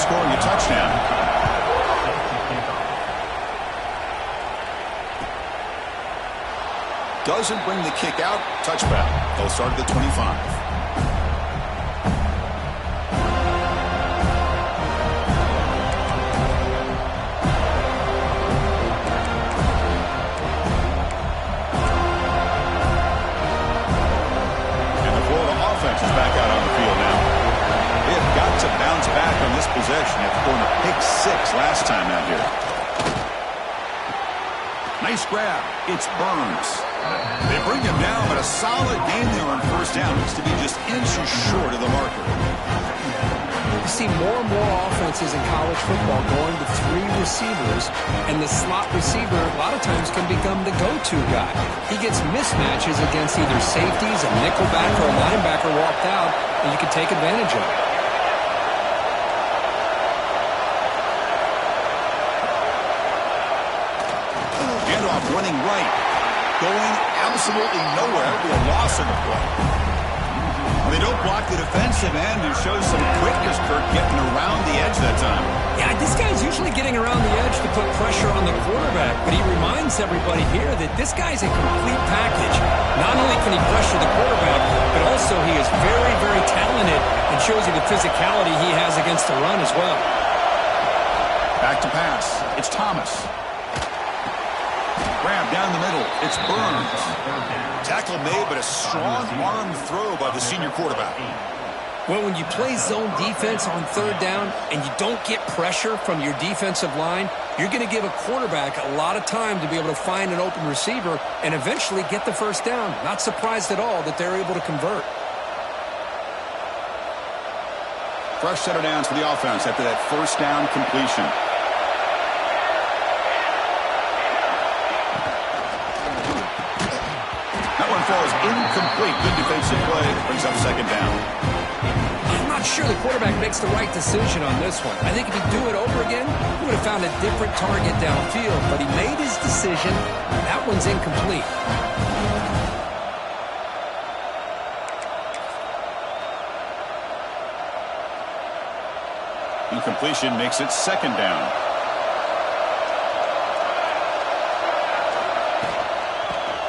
scoring a touchdown. Doesn't bring the kick out. Touchback. They'll start at the 25. Is back out on the field now. They have got to bounce back on this possession after going a pick 6 last time out here. Nice grab. It's Burns. They bring him down, but a solid game there on first down. Looks to be just inches short of the marker. You see more and more offenses in college football going to 3 receivers, and the slot receiver a lot of times can become the go-to guy. He gets mismatches against either safeties, a nickelback, or a linebacker walked out, and you can take advantage of it. Handoff running right, going absolutely nowhere. It'll be a loss in the play. They don't block the defensive end and show some quickness, Kirk, getting around the edge that time. Yeah, this guy's usually getting around the edge to put pressure on the quarterback, but he reminds everybody here that this guy's a complete package. Not only can he pressure the quarterback, but also he is very, very talented and shows you the physicality he has against the run as well. Back to pass. It's Thomas. Grab down the middle. It's Burns. Tackle made, but a strong arm throw by the senior quarterback. Well, when you play zone defense on third down and you don't get pressure from your defensive line, you're going to give a quarterback a lot of time to be able to find an open receiver and eventually get the first down. Not surprised at all that they're able to convert. Fresh set of downs for the offense after that first down completion. That one falls incomplete. Good defensive play. Brings up second down. I'm not sure the quarterback makes the right decision on this one. I think if he'd do it over again, he would have found a different target downfield, but he made his decision. That one's incomplete. Incompletion makes it second down.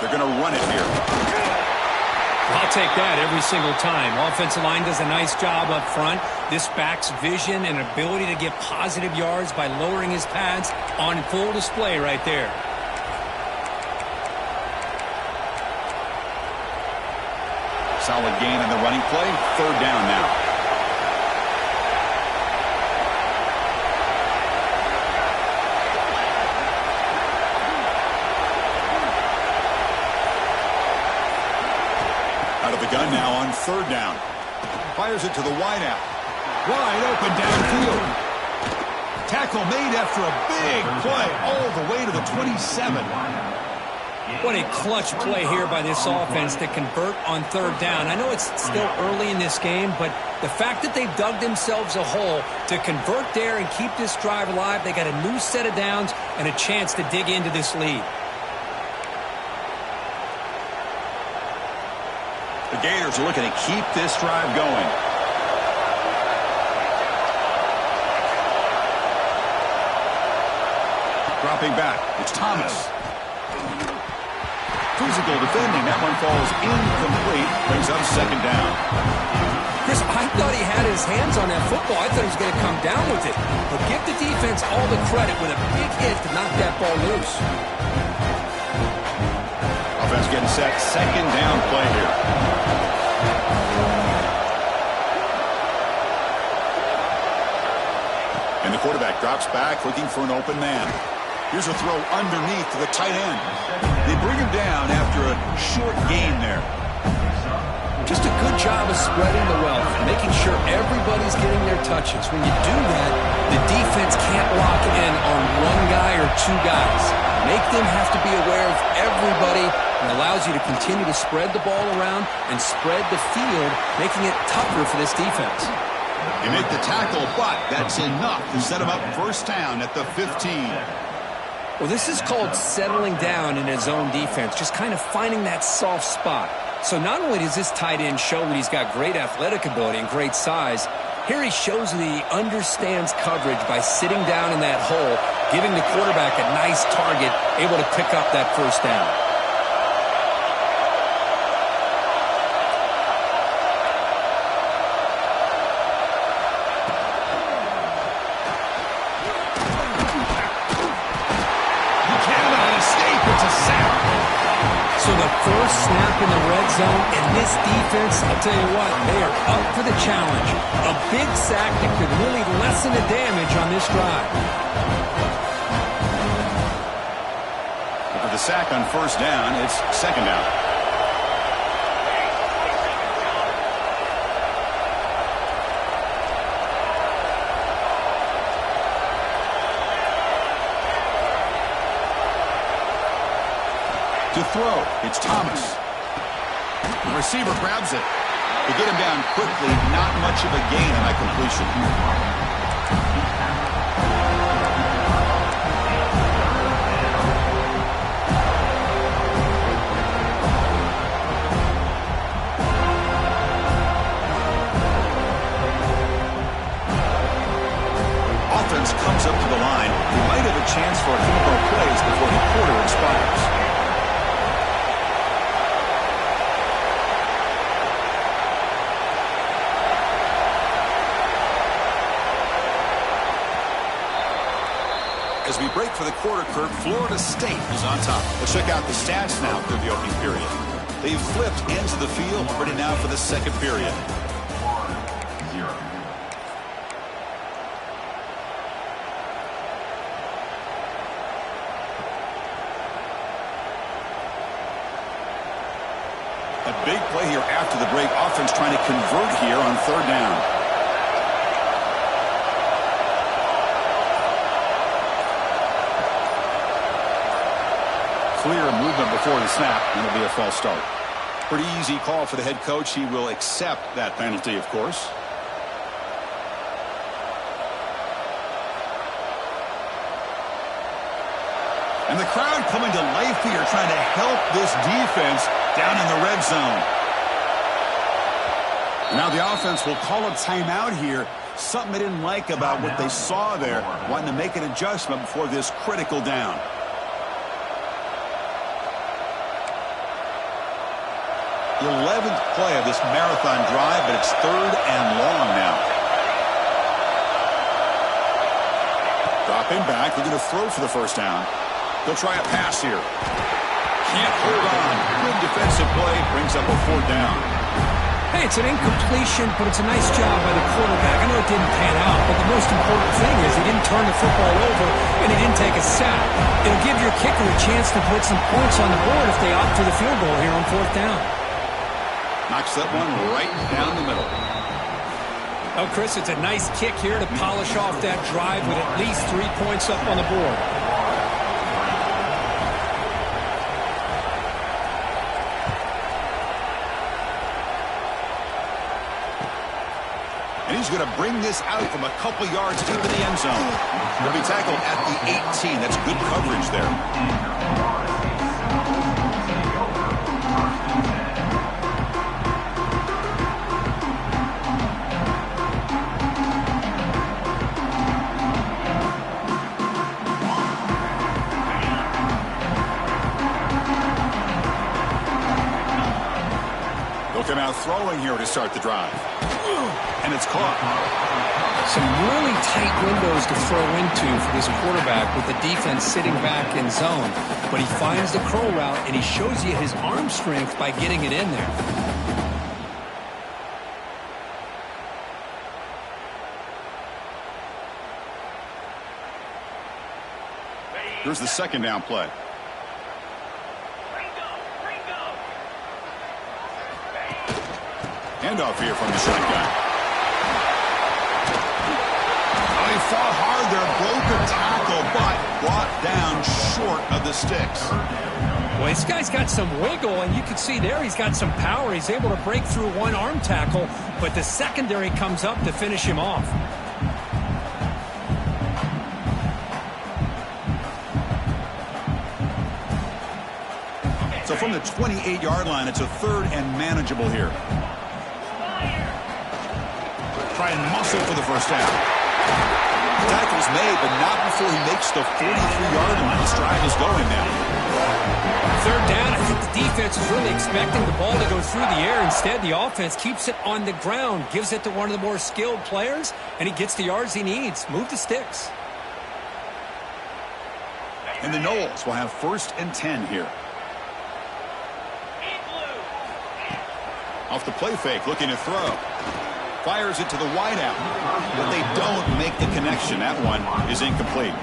They're going to run it here. I'll take that every single time. Offensive line does a nice job up front. This back's vision and ability to get positive yards by lowering his pads on full display right there. Solid gain in the running play. Third down now. Gun now on third down. Fires it to the wideout. Wide open downfield. Tackle made after a big play all the way to the 27. What a clutch play here by this offense to convert on third down. I know it's still early in this game, but the fact that they've dug themselves a hole to convert there and keep this drive alive, they got a new set of downs and a chance to dig into this lead. The Gators are looking to keep this drive going. Dropping back, it's Thomas. Physical defending, that one falls incomplete, brings up second down. Chris, I thought he had his hands on that football. I thought he was going to come down with it. But give the defense all the credit with a big hit to knock that ball loose. Offense getting set, second down play here. And the quarterback drops back, looking for an open man. Here's a throw underneath to the tight end. They bring him down after a short gain there. Just a good job of spreading the wealth, making sure everybody's getting their touches. When you do that, the defense can't lock in on one guy or two guys. Make them have to be aware of everybody, and allows you to continue to spread the ball around and spread the field, making it tougher for this defense. They make the tackle, but that's enough to set them up first down at the 15. Well, this is called settling down in a zone defense, just kind of finding that soft spot. So not only does this tight end show that he's got great athletic ability and great size, Here he shows that he understands coverage by sitting down in that hole, giving the quarterback a nice target, able to pick up that first down. So the first snap in the red zone, and this defense, I'll tell you what, they are up for the challenge. A big sack that could really lessen the damage on this drive. With the sack on first down, it's second down. To throw, it's Thomas. The receiver grabs it. They get him down quickly, not much of a gain on that completion. Offense comes up to the line. We might have a chance for a few more plays before the quarter expires. As we break for the quarter, Kurt, Florida State is on top. Let's check out the stats now through the opening period. They've flipped into the field, ready now for the second period. 1-0. A big play here after the break. Offense trying to convert here on third down. Clear movement before the snap, and it'll be a false start. Pretty easy call for the head coach. He will accept that penalty, of course. And the crowd coming to life here, trying to help this defense down in the red zone. Now the offense will call a timeout here. Something they didn't like about what they saw there, wanting to make an adjustment before this critical down. The 11th play of this marathon drive, but it's third and long now. Dropping back, they're going to throw for the first down. They'll try a pass here. Can't hold on. Good defensive play, brings up a fourth down. Hey, it's an incompletion, but it's a nice job by the quarterback. I know it didn't pan out, but the most important thing is he didn't turn the football over and he didn't take a sack. It'll give your kicker a chance to put some points on the board if they opt for the field goal here on fourth down. Knocks that one right down the middle. Oh, Chris, it's a nice kick here to polish off that drive with at least 3 points up on the board. And he's going to bring this out from a couple yards deep in the end zone. He'll be tackled at the 18. That's good coverage there. Come out throwing here to start the drive. And it's caught. Some really tight windows to throw into for this quarterback with the defense sitting back in zone. But he finds the crow route, and he shows you his arm strength by getting it in there. Here's the second down play. Handoff here from the shotgun. Oh, he fought hard there, broke a tackle, but brought down short of the sticks. Well, this guy's got some wiggle, and you can see there he's got some power. He's able to break through one arm tackle, but the secondary comes up to finish him off. So from the 28-yard line, it's a third and manageable here. try and muscle for the first down. The tackle's made, but not before he makes the 43-yard line. This drive is going now. Third down, I think the defense is really expecting the ball to go through the air. Instead, the offense keeps it on the ground, gives it to one of the more skilled players, and he gets the yards he needs. Move the sticks. And the Noles will have 1st and 10 here. Off the play fake, looking to throw. Fires it to the wideout, but they don't make the connection. That one is incomplete.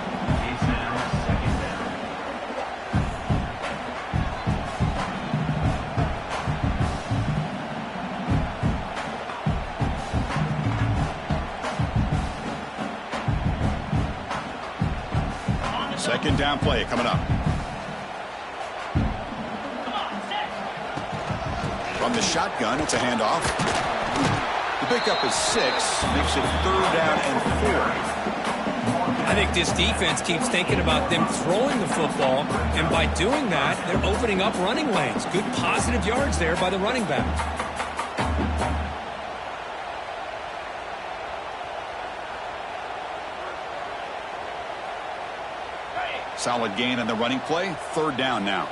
Second down play coming up. From the shotgun, it's a handoff. The pickup is 6, makes it 3rd down and 4. I think this defense keeps thinking about them throwing the football, and by doing that, they're opening up running lanes. Good positive yards there by the running back. Solid gain on the running play. 3rd down now.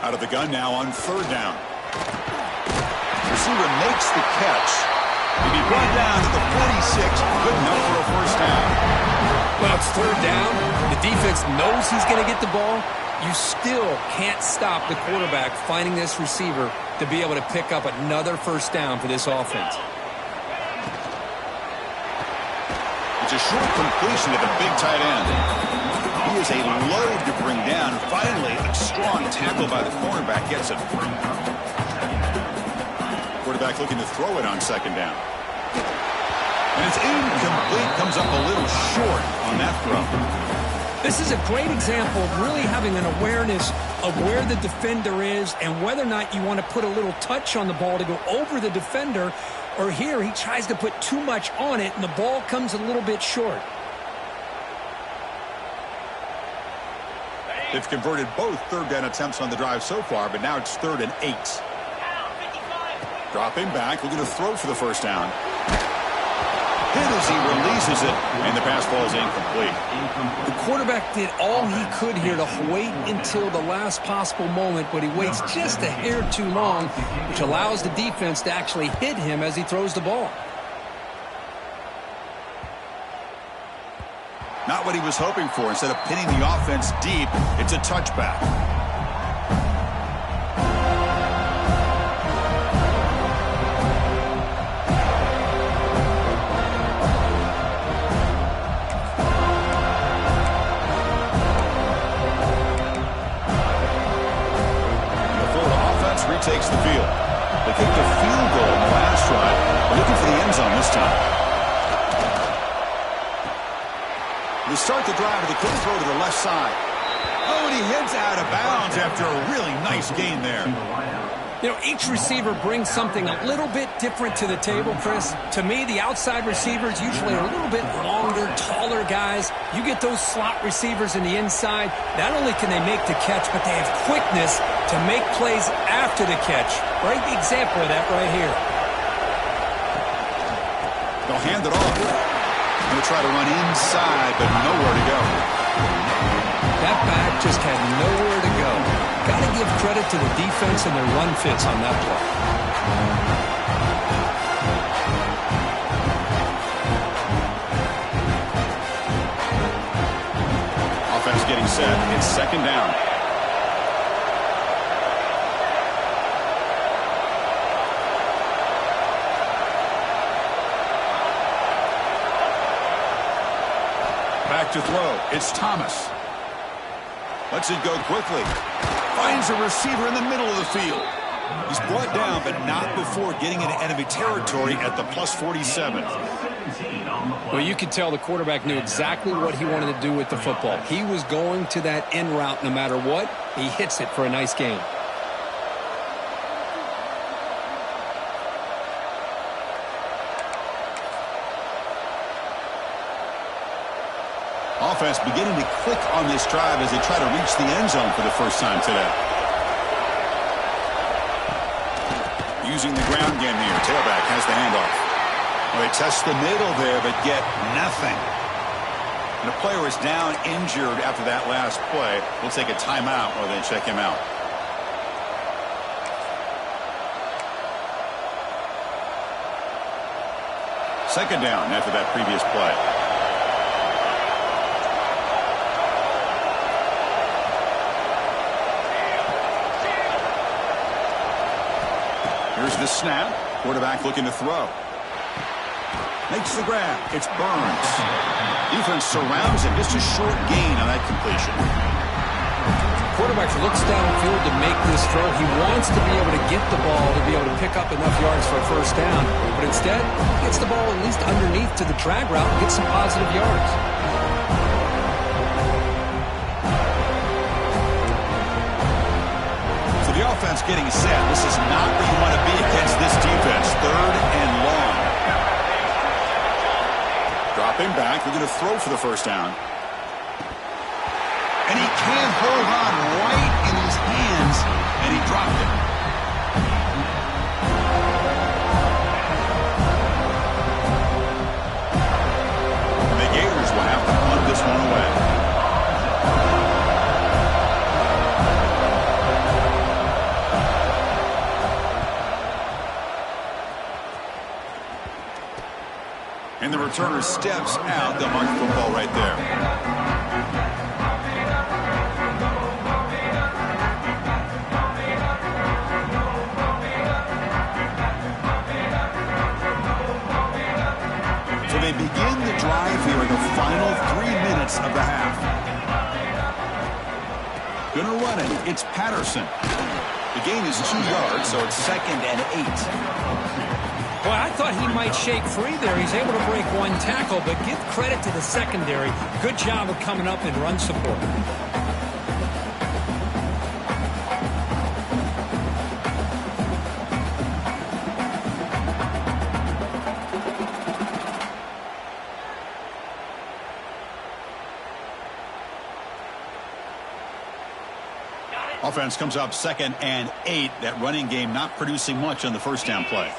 Out of the gun now on 3rd down. Receiver makes the catch. He'll be brought down to the 46. Good enough for a 1st down. Well, it's 3rd down. The defense knows he's going to get the ball. You still can't stop the quarterback finding this receiver to be able to pick up another 1st down for this offense. It's a short completion to the big tight end. He is a load to bring down. Finally, a strong tackle by the cornerback gets it. Quarterback looking to throw it on 2nd down. And it's incomplete. Comes up a little short on that throw. This is a great example of really having an awareness of where the defender is and whether or not you want to put a little touch on the ball to go over the defender, or here he tries to put too much on it and the ball comes a little bit short. They've converted both 3rd down attempts on the drive so far, but now it's 3rd and 8. Dropping back, looking to throw for the 1st down. Hit as he releases it, and the pass ball is incomplete. The quarterback did all he could here to wait until the last possible moment, but he waits just a hair too long, which allows the defense to actually hit him as he throws the ball. Not what he was hoping for. Instead of pinning the offense deep, it's a touchback. Takes the field. They kicked a field goal in the last drive. They're looking for the end zone this time. They start the drive with a quick throw to the left side. Oh, and he heads out of bounds after a really nice gain there. You know, each receiver brings something a little bit different to the table, Chris. To me, the outside receivers usually are a little bit longer, taller guys. You get those slot receivers in the inside, not only can they make the catch, but they have quickness to make plays after the catch. Great example of that right here. They'll hand it off. Going to try to run inside, but nowhere to go. That back just had nowhere to go. Got to give credit to the defense and their run fits on that play. Offense getting set. It's 2nd down. Back to throw. It's Thomas. Lets it go quickly. Finds a receiver in the middle of the field. He's brought down, but not before getting into enemy territory at the plus 47. Well, you could tell the quarterback knew exactly what he wanted to do with the football. He was going to that in route no matter what. He hits it for a nice gain. offense beginning to click on this drive as they try to reach the end zone for the first time today. Using the ground game here. Tailback has the handoff. Well, they test the middle there, but get nothing. And the player is down injured after that last play. We'll take a timeout or then check him out. Second down after that previous play. Here's the snap. Quarterback looking to throw. Makes the grab. It's Burns. Defense surrounds him. Just a short gain on that completion. Quarterback looks downfield to make this throw. He wants to be able to get the ball to be able to pick up enough yards for a first down. But instead, he gets the ball at least underneath to the drag route and gets some positive yards. So the offense getting set. This is not where you want to be against this defense. Third and long. Dropping back. We're going to throw for the first down. And he can't hold on right in his hands, and he dropped it. And the Gators will have to punt this one away. And the returner steps out. They'll mark the football right there. They begin the drive here in the final 3 minutes of the half. Gonna run it. It's Patterson. The gain is 2 yards, so it's second and 8. Well, I thought he might shake free there. He's able to break one tackle, but give credit to the secondary. Good job of coming up and run support. Offense comes up second and 8. That running game not producing much on the first down play.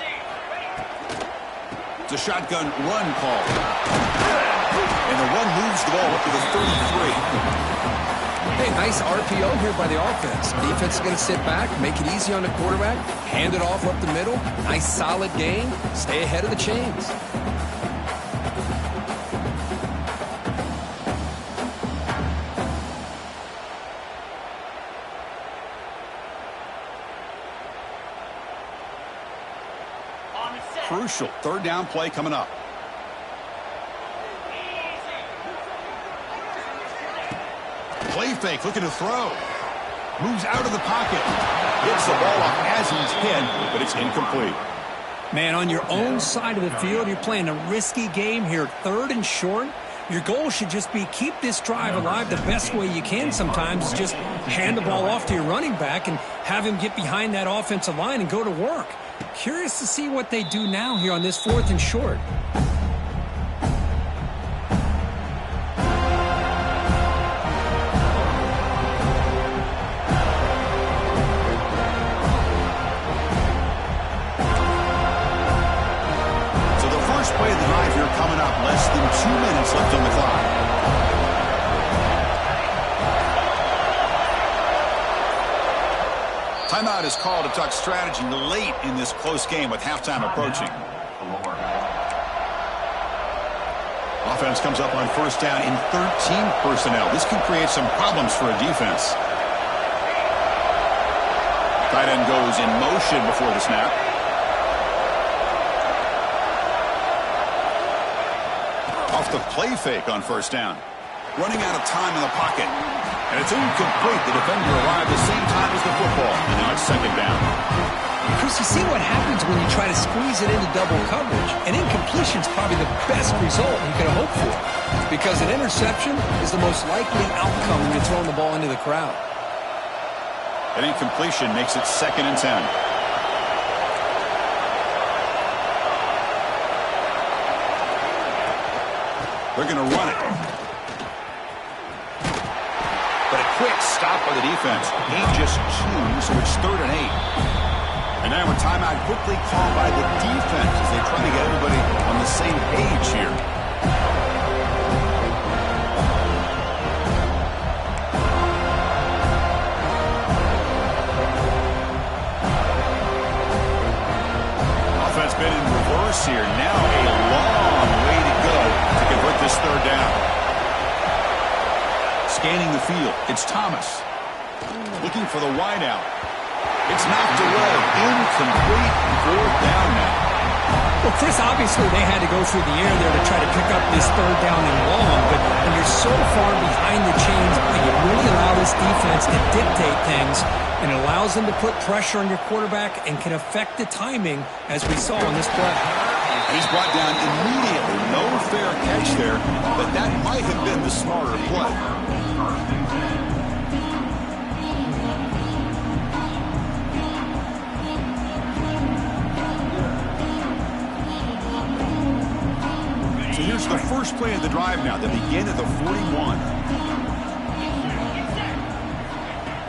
It's a shotgun run call. And the run moves the ball up to the 33. Hey, nice RPO here by the offense. Defense is going to sit back, make it easy on the quarterback, hand it off up the middle. Nice solid gain. Stay ahead of the chains. Crucial third down play coming up. Play fake, looking to throw. Moves out of the pocket. Gets the ball off as he's hit, but it's incomplete. Man, on your own side of the field, you're playing a risky game here. Third and short. Your goal should just be keep this drive alive the best way you can sometimes. Just hand the ball off to your running back and have him get behind that offensive line and go to work. Curious to see what they do now here on this 4th and short. So the first play of the drive here coming up. Less than 2 minutes left on the clock. Timeout is called to talk strategy late in this close game with halftime approaching. Offense comes up on first down in 13 personnel. This can create some problems for a defense. Tight end goes in motion before the snap. Off the play fake on first down. Running out of time in the pocket. And it's incomplete. The defender arrived the same time as the football. And now it's second down. Chris, you see what happens when you try to squeeze it into double coverage. An incompletion is probably the best result you could hope for. Because an interception is the most likely outcome when you're throwing the ball into the crowd. An incompletion makes it second and 10. They're going to run it. quick stop by the defense. Gain just 2, so it's 3rd and 8. And now a timeout quickly called by the defense as they try to get everybody on the same page here. Offense been in reverse here. Now a long way to go to convert this 3rd down. Scanning the field, it's Thomas. Looking for the wideout. It's knocked away. Incomplete. 4th down now. Well, Chris, obviously they had to go through the air there to try to pick up this 3rd down and long, but when you're so far behind the chains, you really allow this defense to dictate things, and it allows them to put pressure on your quarterback and can affect the timing, as we saw on this play. He's brought down immediately. No fair catch there, but that might have been the smarter play. So here's the first play of the drive now. They begin at the 41.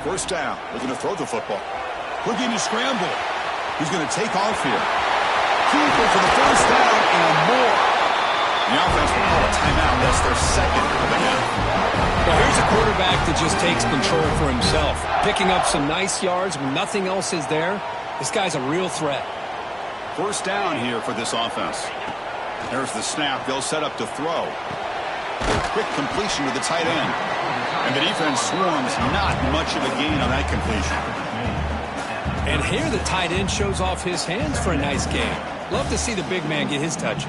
1st down. Looking to throw the football. Looking to scramble. He's going to take off here. Cooper for the 1st down and more. The offense will call a timeout. That's their 2nd of the half. Well, here's a quarterback that just takes control for himself. Picking up some nice yards when nothing else is there. This guy's a real threat. 1st down here for this offense. There's the snap. They'll set up to throw. Quick completion to the tight end. And the defense swarms. Not much of a gain on that completion. And here the tight end shows off his hands for a nice game. Love to see the big man get his touches.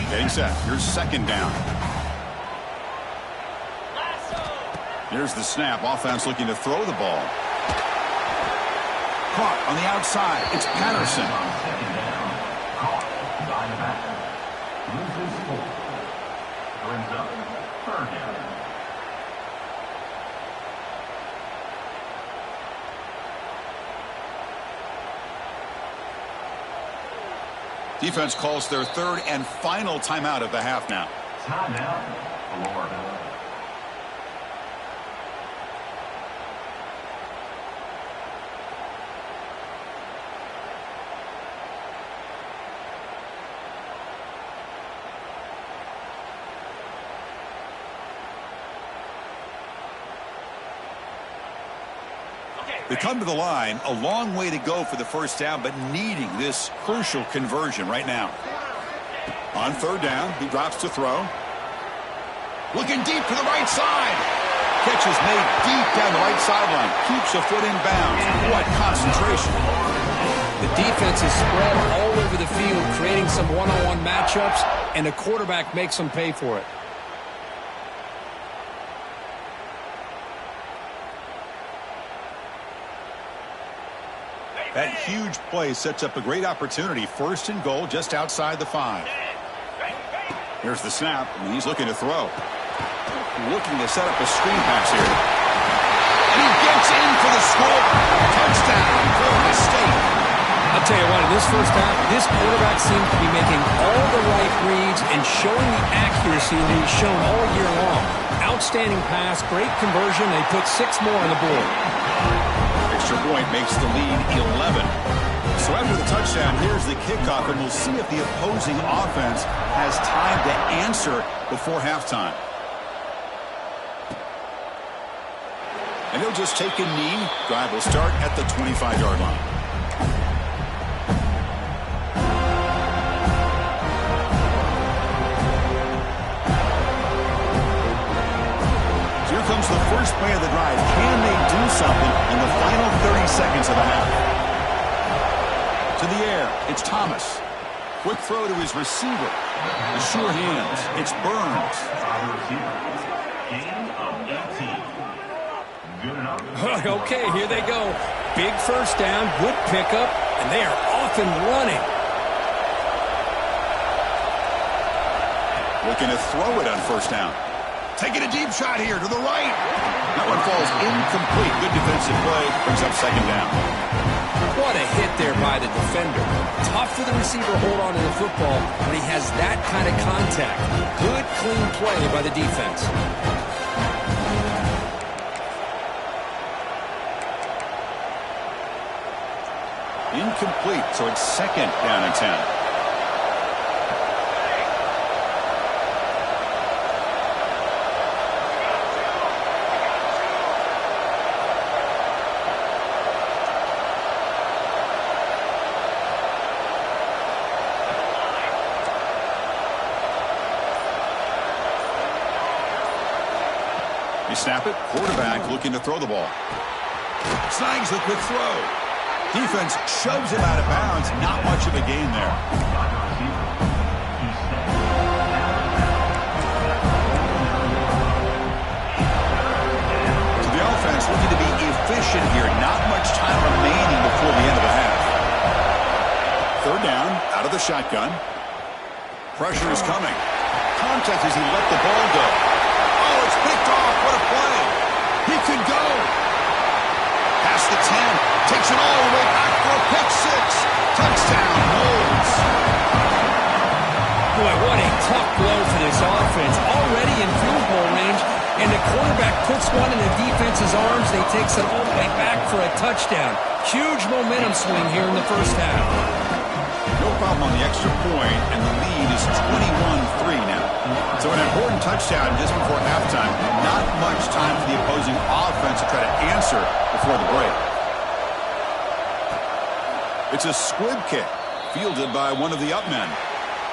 Getting set. Here's 2nd down. Here's the snap. Offense looking to throw the ball. Caught on the outside. It's Patterson. Defense calls their 3rd and final timeout of the half now. Timeout, Florida. They come to the line, a long way to go for the 1st down, but needing this crucial conversion right now. On 3rd down, he drops to throw. Looking deep to the right side. Catch is made deep down the right sideline. Keeps a foot in bounds. What concentration. The defense is spread all over the field, creating some one-on-one matchups, and the quarterback makes them pay for it. That huge play sets up a great opportunity. 1st and goal just outside the 5. Here's the snap, and he's looking to throw. Looking to set up a screen pass here. And he gets in for the score. Touchdown, Florida State. I'll tell you what, in this 1st half, this quarterback seems to be making all the right reads and showing the accuracy that he's shown all year long. Outstanding pass, great conversion. They put 6 more on the board. Extra point makes the lead 11. So after the touchdown, here's the kickoff, and we'll see if the opposing offense has time to answer before halftime. And they'll just take a knee. Drive will start at the 25-yard line. So here comes the first play of the drive. Can they do something in the final 30 seconds of the half? To the air, it's Thomas. Quick throw to his receiver. The sure hands, it's Burns. Okay, here they go. Big 1st down, good pickup, and they are off and running. Looking to throw it on 1st down. Taking a deep shot here to the right. That one falls incomplete. Good defensive play. Brings up 2nd down. What a hit there by the defender. Tough for the receiver to hold on to the football when he has that kind of contact. Good, clean play by the defense. Incomplete, so it's second down and 10. You snap it, quarterback looking to throw the ball. Snags the quick throw. Defense shoves him out of bounds. Not much of a gain there. To the offense, looking to be efficient here. Not much time remaining before the end of the half. Third down, out of the shotgun. Pressure is coming. Contact as he let the ball go. Oh, it's picked off. What a play. He could go. Past the 10. Takes it all the way back for a pick six. Touchdown, Wolves. Boy, what a tough blow for this offense. Already in field goal range, and the quarterback puts one in the defense's arms. They takes it all the way back for a touchdown. Huge momentum swing here in the first half. No problem on the extra point, and the lead is 21-3 now. So an important touchdown just before halftime. Not much time for the opposing offense to try to answer before the break. It's a squib kick, fielded by one of the up men.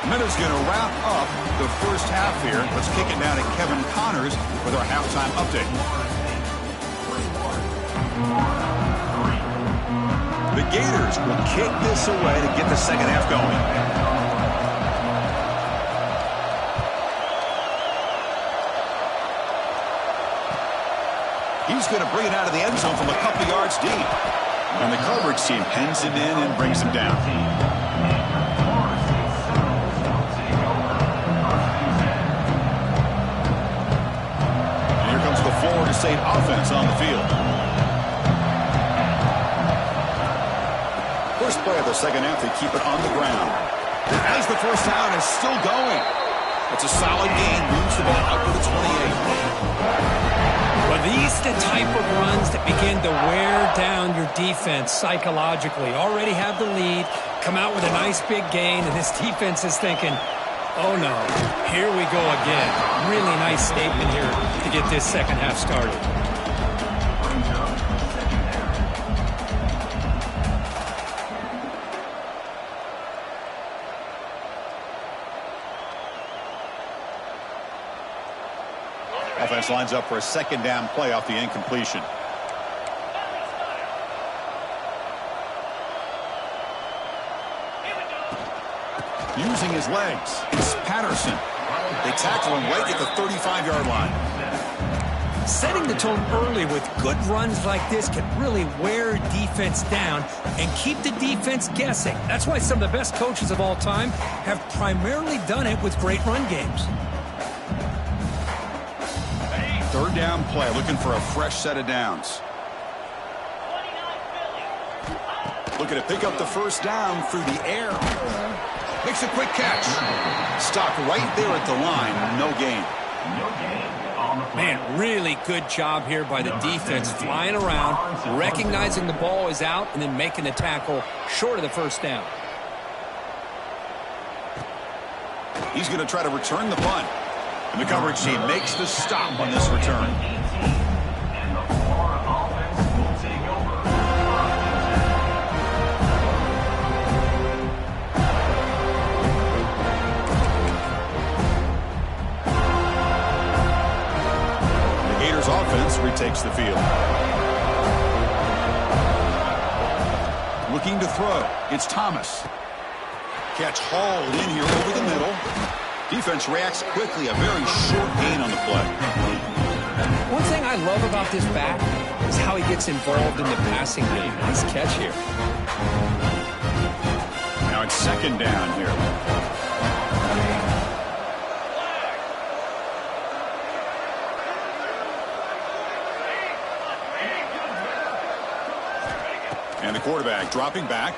Minuta's going to wrap up the first half here. Let's kick it down to Kevin Connors with our halftime update. The Gators will kick this away to get the second half going. He's going to bring it out of the end zone from a couple yards deep. And the coverage team pens him in and brings him down. And here comes the Florida State offense on the field. First play of the second half, they keep it on the ground. As the first down is still going. It's a solid gain, moves the ball out to the 28. Well, these the type of runs that begin to wear down your defense psychologically. Already have the lead, come out with a nice big gain, and this defense is thinking, oh no, here we go again. Really nice statement here to get this second half started. Offense lines up for a second down play off the incompletion. Using his legs, it's Patterson. They tackle him right at the 35-yard line. Setting the tone early with good runs like this can really wear defense down and keep the defense guessing. That's why some of the best coaches of all time have primarily done it with great run games. Third down play, looking for a fresh set of downs. Looking to pick up the first down through the air. Makes a quick catch. Stopped right there at the line. No gain. Man, really good job here by the defense, flying around, recognizing the ball is out, and then making the tackle short of the first down. He's going to try to return the punt. And the coverage team makes the stop on this return. The Gators offense retakes the field. Looking to throw. It's Thomas. Catch hauled in here over the middle. Defense reacts quickly. A very short gain on the play. One thing I love about this back is how he gets involved in the passing game. Nice catch here. Now it's second down here. And the quarterback dropping back.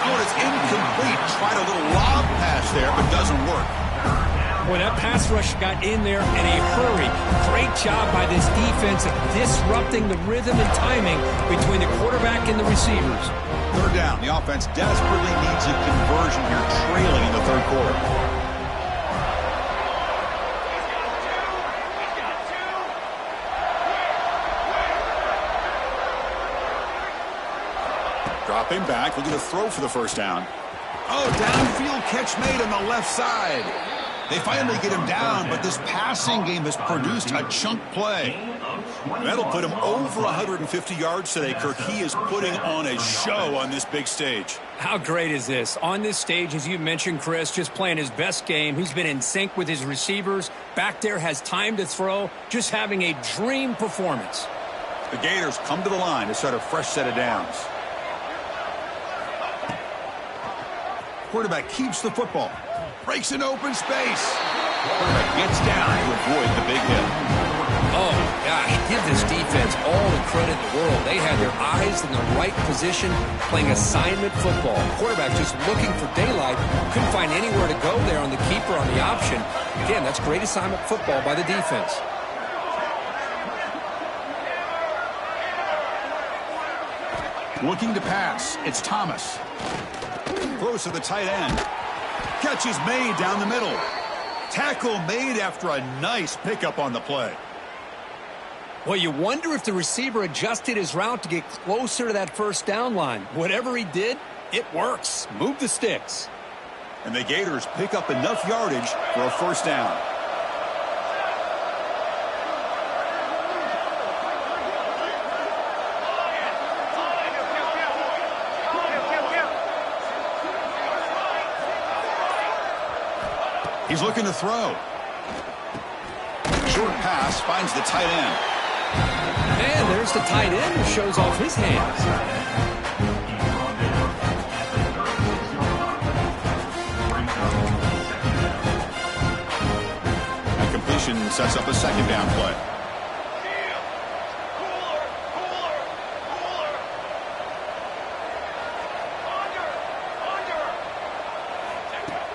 Oh, it's incomplete. Tried a little lob pass there, but doesn't work. Boy, that pass rush got in there in a hurry. Great job by this defense of disrupting the rhythm and timing between the quarterback and the receivers. Third down. The offense desperately needs a conversion here, trailing in the third quarter. Dropping back, looking to throw for the first down. Oh, downfield catch made on the left side. They finally get him down, but this passing game has produced a chunk play. That'll put him over 150 yards today, Kirk. He is putting on a show on this big stage. How great is this? On this stage, as you mentioned, Chris, just playing his best game. He's been in sync with his receivers. Back there, has time to throw. Just having a dream performance. The Gators come to the line to start a fresh set of downs. Quarterback keeps the football. Breaks an open space. Quarterback gets down to avoid the big hit. Oh, gosh, give this defense all the credit in the world. They had their eyes in the right position, playing assignment football. Quarterback just looking for daylight. Couldn't find anywhere to go there on the keeper on the option. Again, that's great assignment football by the defense. Looking to pass. It's Thomas. Throws to the tight end. Catch is made down the middle. Tackle made after a nice pickup on the play. Well, you wonder if the receiver adjusted his route to get closer to that first down line. Whatever he did, it works. Move the sticks. And the Gators pick up enough yardage for a first down. He's looking to throw. Short pass finds the tight end. And there's the tight end who shows off his hands. That completion sets up a second down play.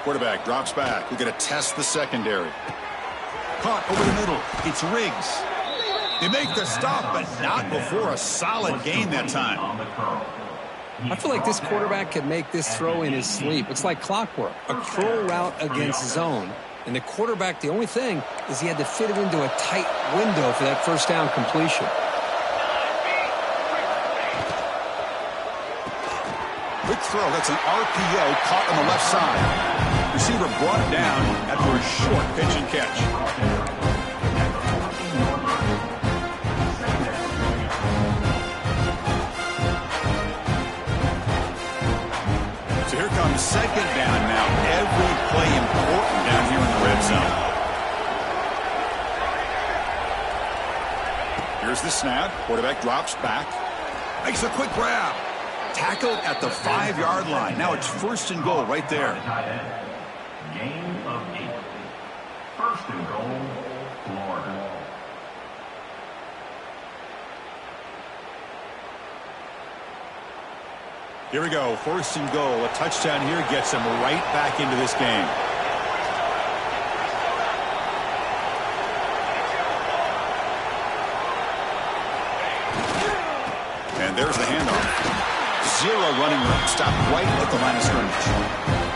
Quarterback drops back. We're going to test the secondary. Caught over the middle. It's Riggs. They make the stop, but not before a solid gain that time. I feel like this quarterback can make this throw in his sleep. It's like clockwork. A curl route against zone. And the quarterback, the only thing is he had to fit it into a tight window for that first down completion. Quick throw. That's an RPO caught on the left side. Receiver brought down after a short pitch and catch. So here comes second down now. Every play important down here in the red zone. Here's the snap. Quarterback drops back. Makes a quick grab. Tackled at the 5-yard line. Now it's first and goal right there. Gain of 8. First and goal, Florida. Here we go. First and goal. A touchdown here gets them right back into this game. And there's the handoff. Zero running room. Stop right at the line of scrimmage.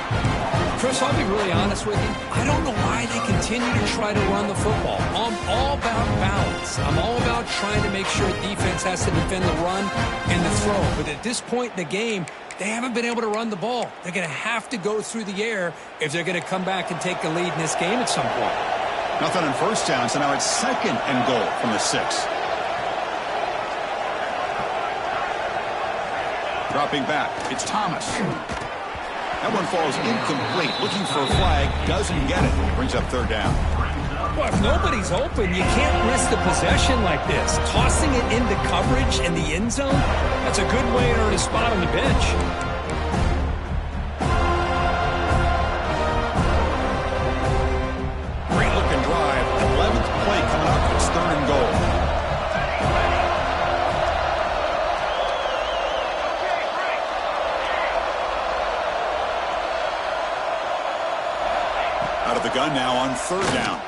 Chris, I'll be really honest with you. I don't know why they continue to try to run the football. I'm all about balance. I'm all about trying to make sure defense has to defend the run and the throw. But at this point in the game, they haven't been able to run the ball. They're going to have to go through the air if they're going to come back and take the lead in this game at some point. Nothing on first down, so now it's second and goal from the 6. Dropping back, it's Thomas. That one falls incomplete. Looking for a flag, doesn't get it. Brings up third down. Well, if nobody's open, you can't risk the possession like this. Tossing it into coverage in the end zone, that's a good way to earn a spot on the bench. Great looking drive. 11th play coming up. It's third and goal. Out of the gun now on third down.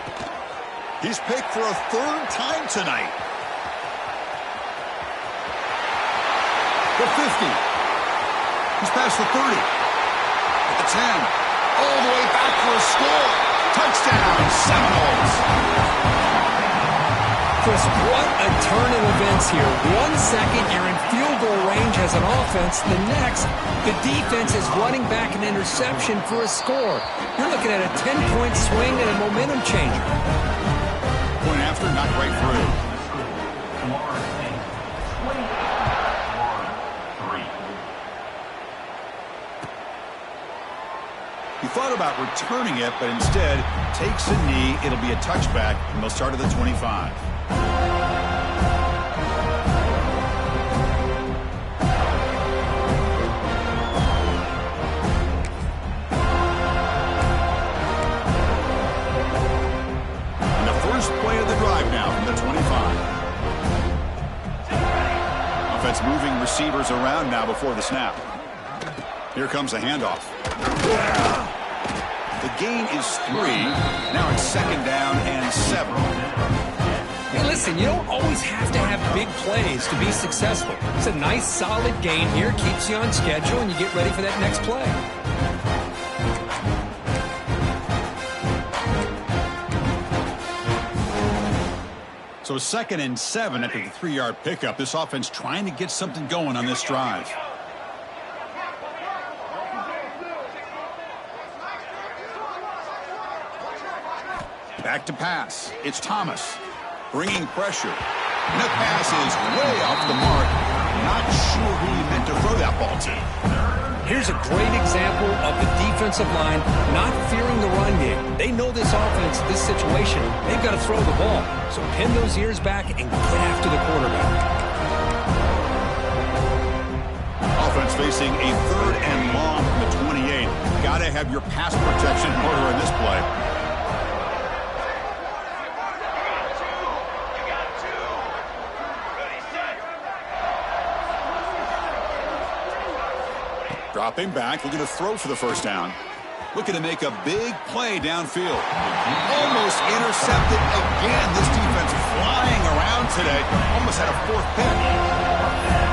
He's picked for a third time tonight. The 50. He's past the 30. At the 10. All the way back for a score. Touchdown, Seminoles. Chris, what a turn of events here. 1 second, you're in field goal range as an offense. The next, the defense is running back an interception for a score. You're looking at a 10-point swing and a momentum changer. Point after, not right through. He thought about returning it, but instead takes a knee. It'll be a touchback, and they'll start at the 25. And the first play of the drive now from the 25. Offense moving receivers around now before the snap. Here comes a handoff. The gain is 3. Now it's second down and 7. Hey, listen, you don't always have to have big plays to be successful. It's a nice, solid gain here. Keeps you on schedule, and you get ready for that next play. So second and 7 after the 3-yard pickup. This offense trying to get something going on this drive. Back to pass. It's Thomas bringing pressure. And that pass is way off the mark. Not sure who he meant to throw that ball to. Here's a great example of the defensive line not fearing the run game. They know this offense, this situation, they've got to throw the ball. So pin those ears back and get after the quarterback. Offense facing a third and long from the 28. Got to have your pass protection harder in this play. Dropping back, looking to throw for the first down. Looking to make a big play downfield. Almost intercepted again. This defense flying around today. Almost had a fourth pick.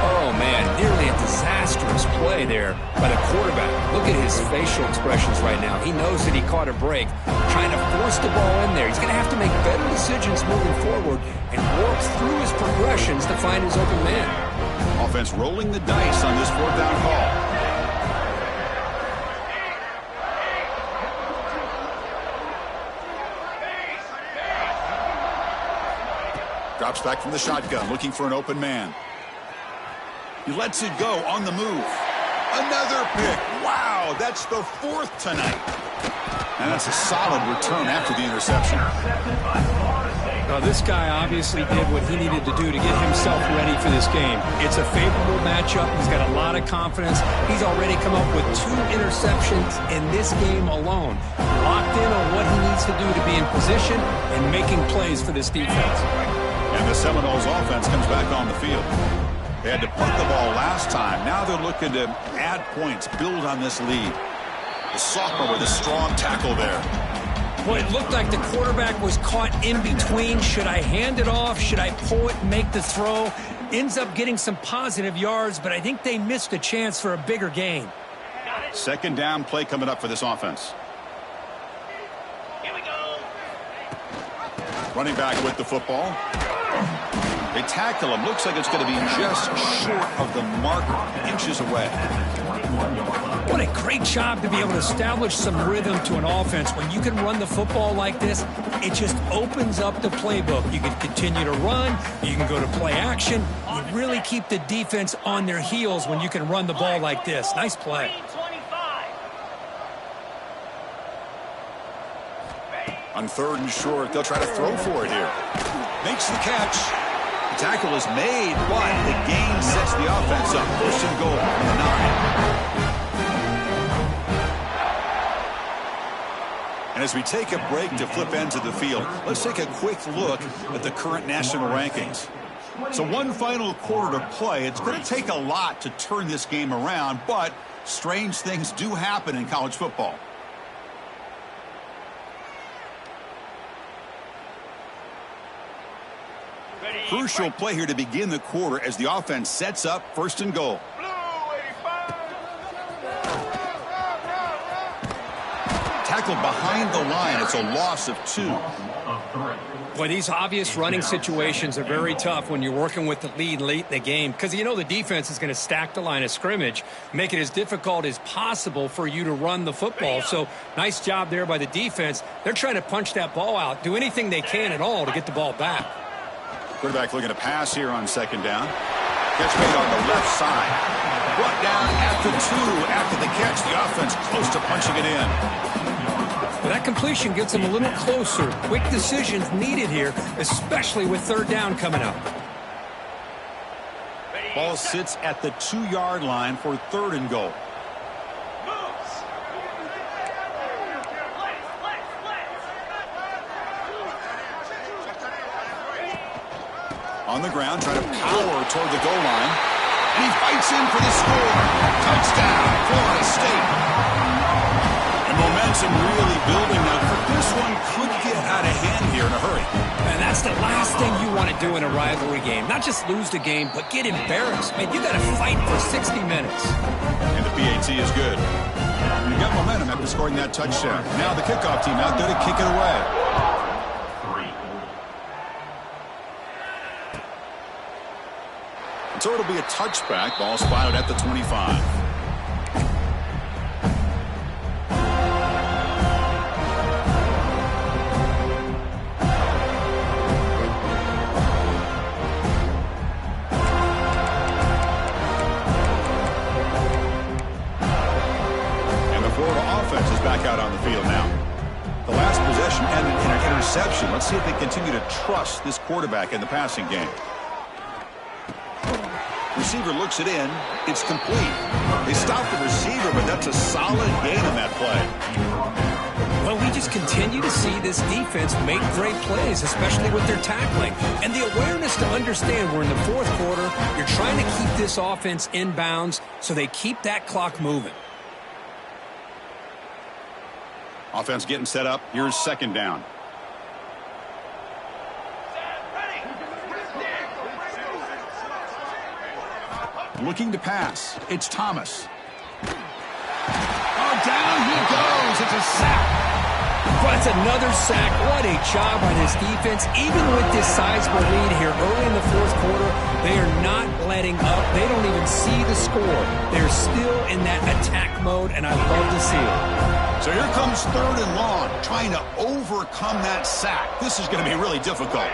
Oh, man, nearly a disastrous play there by the quarterback. Look at his facial expressions right now. He knows that he caught a break, trying to force the ball in there. He's going to have to make better decisions moving forward and work through his progressions to find his open man. Offense rolling the dice on this fourth down call. Drops back from the shotgun, looking for an open man. He lets it go on the move. Another pick. Wow, that's the 4th tonight. And that's a solid return after the interception. This guy obviously did what he needed to do to get himself ready for this game. It's a favorable matchup. He's got a lot of confidence. He's already come up with 2 interceptions in this game alone. Locked in on what he needs to do to be in position and making plays for this defense. And the Seminoles offense comes back on the field. They had to punt the ball last time. Now they're looking to add points, build on this lead. The sophomore with a strong tackle there. Boy, it looked like the quarterback was caught in between. Should I hand it off? Should I pull it and make the throw? Ends up getting some positive yards, but I think they missed a chance for a bigger gain. Second down play coming up for this offense. Here we go. Running back with the football. They tackle him. Looks like it's going to be just short of the marker, inches away. What a great job to be able to establish some rhythm to an offense. When you can run the football like this, it just opens up the playbook. You can continue to run. You can go to play action. You really keep the defense on their heels when you can run the ball like this. Nice play. On third and short, they'll try to throw for it here. Makes the catch. The tackle is made, but the gain sets the offense up. First and goal from the 9. And as we take a break to flip ends of the field, let's take a quick look at the current national rankings. So one final quarter to play. It's going to take a lot to turn this game around, but strange things do happen in college football. Crucial play here to begin the quarter as the offense sets up 1st and goal. Tackled behind the line. It's a loss of 2. Well, these obvious running situations are very tough when you're working with the lead late in the game because you know the defense is going to stack the line of scrimmage, make it as difficult as possible for you to run the football. So nice job there by the defense. They're trying to punch that ball out, do anything they can at all to get the ball back. Quarterback looking to pass here on 2nd down. Catch made on the left side. Brought down at the 2 after the catch. The offense close to punching it in. Well, that completion gets them a little closer. Quick decisions needed here, especially with 3rd down coming up. Ball sits at the 2-yard line for 3rd and goal. On the ground, trying to power toward the goal line. And he fights in for the score. Touchdown, Florida State. And momentum really building now. This one could get out of hand here in a hurry. And that's the last thing you want to do in a rivalry game. Not just lose the game, but get embarrassed. Man, you got to fight for 60 minutes. And the PAT is good. You got momentum after scoring that touchdown. Now the kickoff team out there to kick it away. So it'll be a touchback. Ball spotted at the 25. And the Florida offense is back out on the field now. The last possession ended in an interception. Let's see if they continue to trust this quarterback in the passing game. Receiver looks it in. It's complete. They stop the receiver, but that's a solid gain on that play. Well, we just continue to see this defense make great plays, especially with their tackling. And the awareness to understand we're in the 4th quarter. You're trying to keep this offense in bounds so they keep that clock moving. Offense getting set up. Here's 2nd down. Looking to pass. It's Thomas. Oh, down he goes. It's a sack. Well, that's another sack. What a job by this defense. Even with this sizable lead here early in the 4th quarter, they are not letting up. They don't even see the score. They're still in that attack mode, and I love to see it. So here comes 3rd and long, trying to overcome that sack. This is going to be really difficult.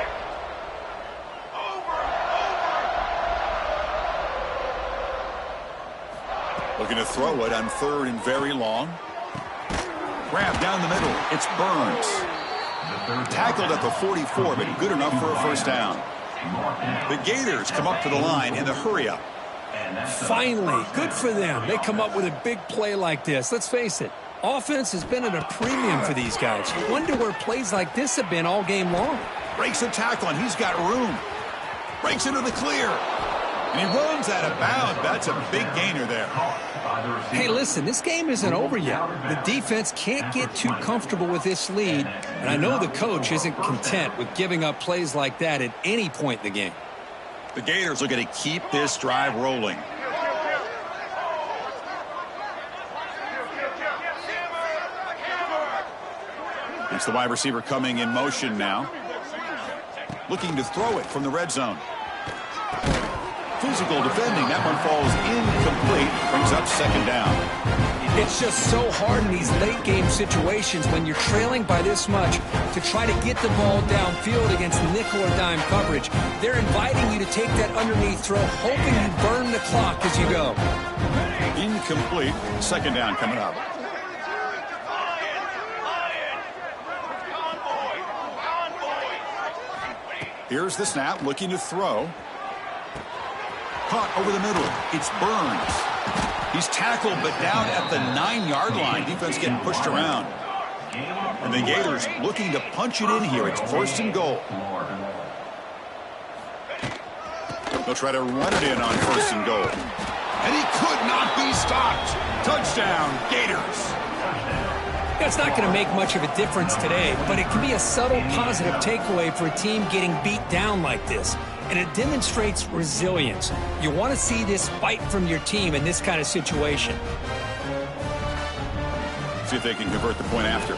Looking to throw it on 3rd and very long. Grab down the middle. It's Burns. Tackled at the 44, but good enough for a 1st down. The Gators come up to the line in the hurry-up. Finally, good for them. They come up with a big play like this. Let's face it, offense has been at a premium for these guys. You wonder where plays like this have been all game long. Breaks a tackle, and he's got room. Breaks into the clear. And he runs out of bounds. That's a big gainer there. Hey, listen, this game isn't over yet. The defense can't get too comfortable with this lead, and I know the coach isn't content with giving up plays like that at any point in the game. The Gators are going to keep this drive rolling. It's the wide receiver coming in motion now. Looking to throw it from the red zone. Physical defending. That one falls incomplete. Brings up 2nd down. It's just so hard in these late game situations when you're trailing by this much to try to get the ball downfield against nickel or dime coverage. They're inviting you to take that underneath throw, hoping you burn the clock as you go. Incomplete. 2nd down coming up. Here's the snap, looking to throw. Caught over the middle. It's Burns. He's tackled, but down at the 9-yard line. Defense getting pushed around. And the Gators looking to punch it in here. It's 1st and goal. They'll try to run it in on 1st and goal. And he could not be stopped. Touchdown, Gators. It's not going to make much of a difference today, but it can be a subtle positive takeaway for a team getting beat down like this. And it demonstrates resilience. You want to see this fight from your team in this kind of situation. See if they can convert the point after.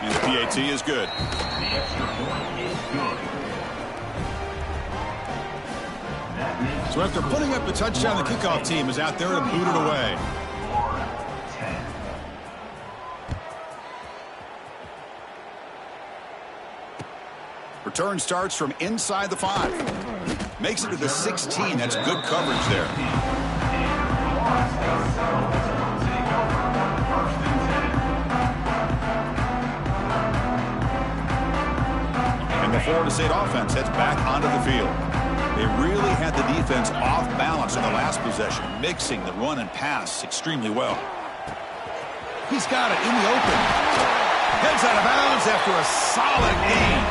And the PAT is good. So after putting up the touchdown, the kickoff team is out there to boot it away. Return starts from inside the 5. Makes it to the 16. That's good coverage there. And the Florida State offense heads back onto the field. They really had the defense off balance in the last possession, mixing the run and pass extremely well. He's got it in the open. Heads out of bounds after a solid game.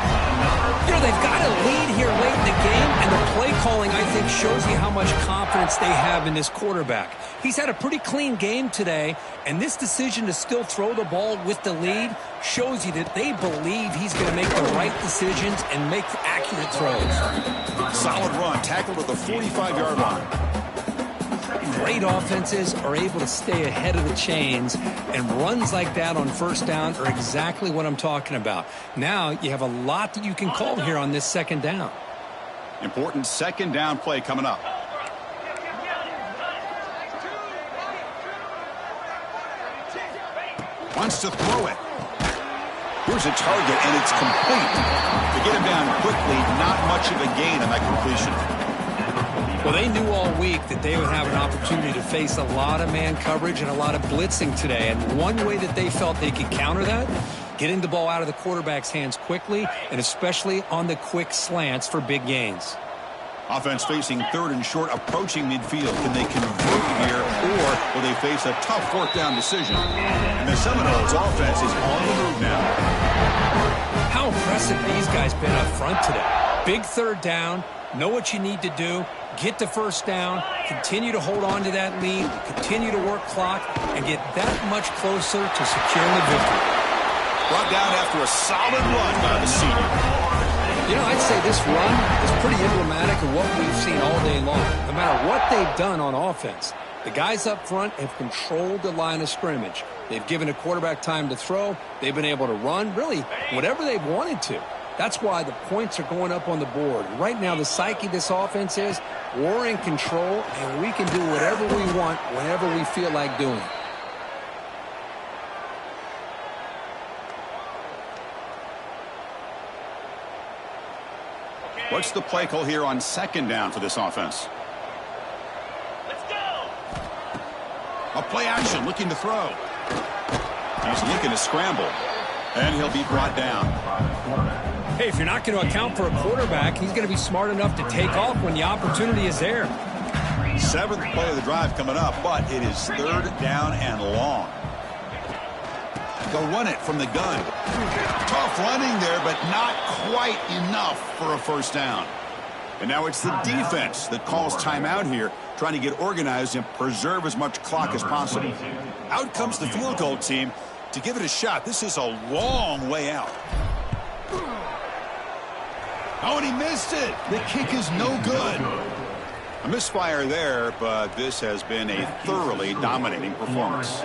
You know, they've got a lead here late in the game, and the play calling, I think, shows you how much confidence they have in this quarterback. He's had a pretty clean game today, and this decision to still throw the ball with the lead shows you that they believe he's going to make the right decisions and make accurate throws. Solid run, tackled at the 45-yard line. Great offenses are able to stay ahead of the chains, and runs like that on first down are exactly what I'm talking about. Now you have a lot that you can call here on this second down. Important second down play coming up. Wants to throw it. Here's a target, and it's complete. To get him down quickly, not much of a gain on that completion. Well, they knew all week that they would have an opportunity to face a lot of man coverage and a lot of blitzing today. And one way that they felt they could counter that, getting the ball out of the quarterback's hands quickly, and especially on the quick slants for big gains. Offense facing third and short, approaching midfield. Can they convert here, or will they face a tough fourth down decision? And the Seminoles offense is on the move now. How impressive these guys been up front today. Big third down, know what you need to do, get the first down, continue to hold on to that lead, continue to work clock, and get that much closer to securing the victory. Brought down after a solid run by the senior. You know, I'd say this run is pretty emblematic of what we've seen all day long. No matter what they've done on offense, the guys up front have controlled the line of scrimmage. They've given a quarterback time to throw. They've been able to run, really, whatever they've wanted to. That's why the points are going up on the board. Right now, the psyche of this offense is we're in control, and we can do whatever we want whenever we feel like doing it. What's the play call here on second down for this offense? Let's go. A play action, looking to throw. He's looking to scramble, and he'll be brought down. Hey, if you're not going to account for a quarterback, he's going to be smart enough to take off when the opportunity is there. Seventh play of the drive coming up, but it is third down and long. They'll run it from the gun. Tough running there, but not quite enough for a first down. And now it's the defense that calls timeout here, trying to get organized and preserve as much clock as possible. Out comes the field goal team to give it a shot. This is a long way out. Oh, and he missed it. The kick is no good. A misfire there, but this has been a thoroughly dominating performance.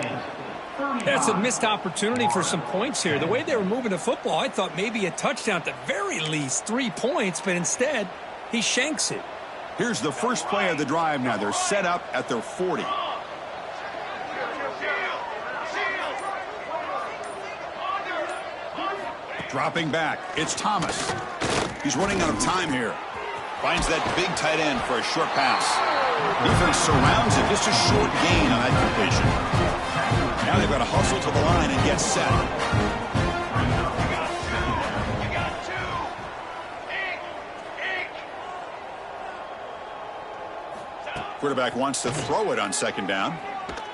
That's a missed opportunity for some points here. The way they were moving the football, I thought maybe a touchdown, at the very least 3 points, but instead he shanks it. Here's the first play of the drive now. They're set up at their 40. Dropping back, it's Thomas. He's running out of time here. Finds that big tight end for a short pass. Defense surrounds him, just a short gain on that completion. Now they've got to hustle to the line and get set. Quarterback wants to throw it on second down.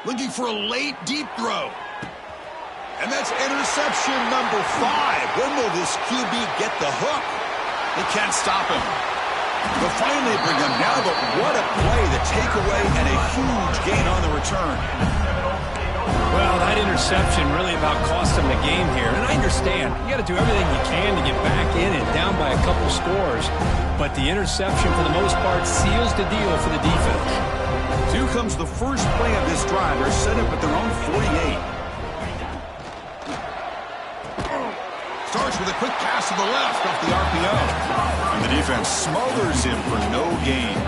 Looking for a late, deep throw. And that's interception number 5. When will this QB get the hook? They can't stop him. They'll finally bring them down, but what a play, the takeaway, and a huge gain on the return. Well, that interception really about cost them the game here. And I understand. You got to do everything you can to get back in and down by a couple scores. But the interception, for the most part, seals the deal for the defense. Here comes the first play of this drive. They're set up at their own 48. Starts with a quick pass to the left off the RPO. And the defense smothers him for no gain.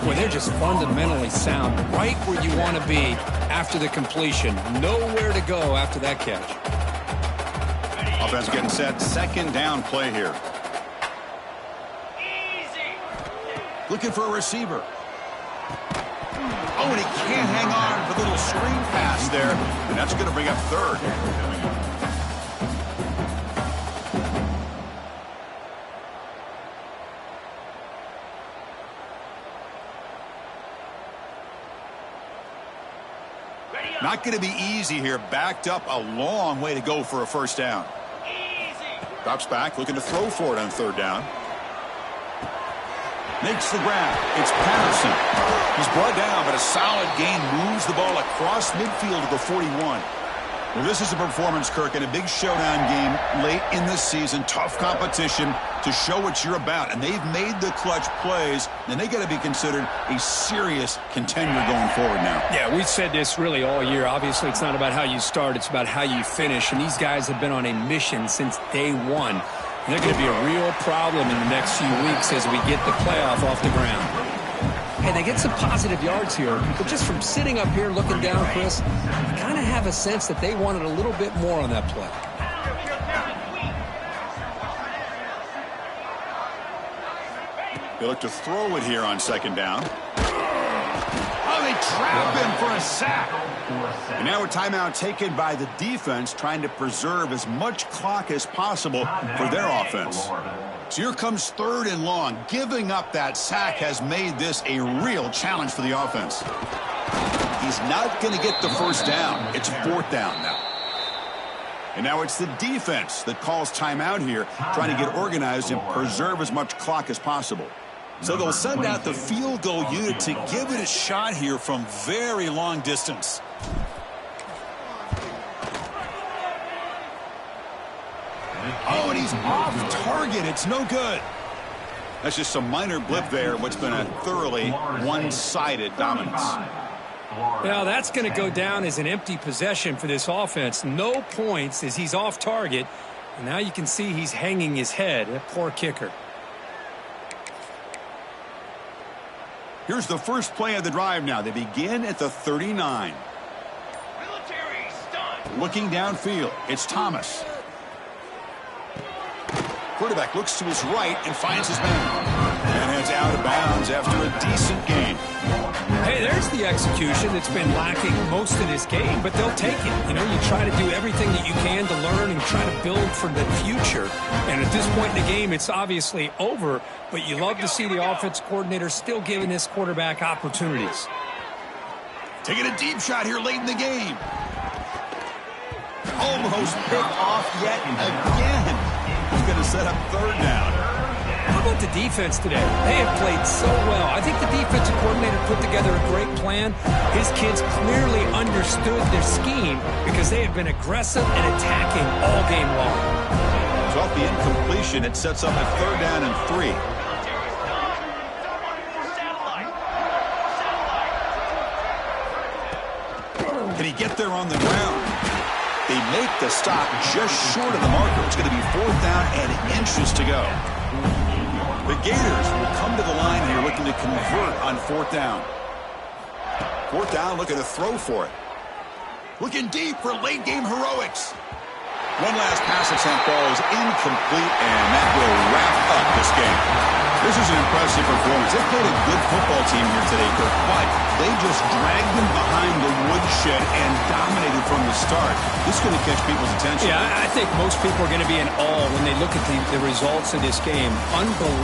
Well, they're just fundamentally sound, right where you want to be after the completion. Nowhere to go after that catch. Offense getting set. Second down play here. Easy. Looking for a receiver. Oh, and he can't hang on for the little screen pass there. And that's going to bring up third. Not going to be easy here. Backed up a long way to go for a first down. Easy. Drops back, looking to throw for it on third down. Makes the grab. It's Patterson. He's brought down, but a solid gain moves the ball across midfield to the 41. Well, this is a performance, Kirk, in a big showdown game late in the season. Tough competition to show what you're about. And they've made the clutch plays, and they got to be considered a serious contender going forward now. Yeah, we've said this really all year. Obviously, it's not about how you start. It's about how you finish. And these guys have been on a mission since day one. And they're going to be a real problem in the next few weeks as we get the playoff off the ground. Hey, they get some positive yards here, but just from sitting up here looking down, Chris, I kind of have a sense that they wanted a little bit more on that play. They look to throw it here on second down. Oh, they trap him for a sack. And now a timeout taken by the defense, trying to preserve as much clock as possible for their offense. So here comes third and long. Giving up that sack has made this a real challenge for the offense. He's not going to get the first down. It's fourth down now. And now it's the defense that calls timeout here, trying to get organized and preserve as much clock as possible. So they'll send out the field goal unit to give it a shot here from very long distance. Oh, and he's off target. It's no good. That's just some minor blip there, what's been a thoroughly one-sided dominance. Well, that's going to go down as an empty possession for this offense. No points as he's off target. And now you can see he's hanging his head. A poor kicker. Here's the first play of the drive now. They begin at the 39. Military stunt. Looking downfield, it's Thomas. Quarterback looks to his right and finds his man. And heads out of bounds after a decent gain. Hey, there's the execution that's been lacking most of this game, but they'll take it. You know, you try to do everything that you can to learn and try to build for the future. And at this point in the game, it's obviously over, but you love to see the offense coordinator still giving this quarterback opportunities. Taking a deep shot here late in the game. Almost picked off yet again. He's going to set up third down. How about the defense today? They have played so well. I think the defensive coordinator put together a great plan. His kids clearly understood their scheme because they have been aggressive and attacking all game long. So off the incompletion, it sets up a third down and 3. Can he get there on the ground? They make the stop just short of the marker. It's going to be fourth down and inches to go. The Gators will come to the line here looking to convert on fourth down. Fourth down, looking to throw for it. Looking deep for late game heroics. One last pass attempt ball is incomplete, and that will wrap up this game. This is an impressive performance. They played a good football team here today, Kirk, but they just dragged them behind the woodshed and dominated from the start. This is going to catch people's attention. Yeah, I think most people are going to be in awe when they look at the results of this game. Unbelievable.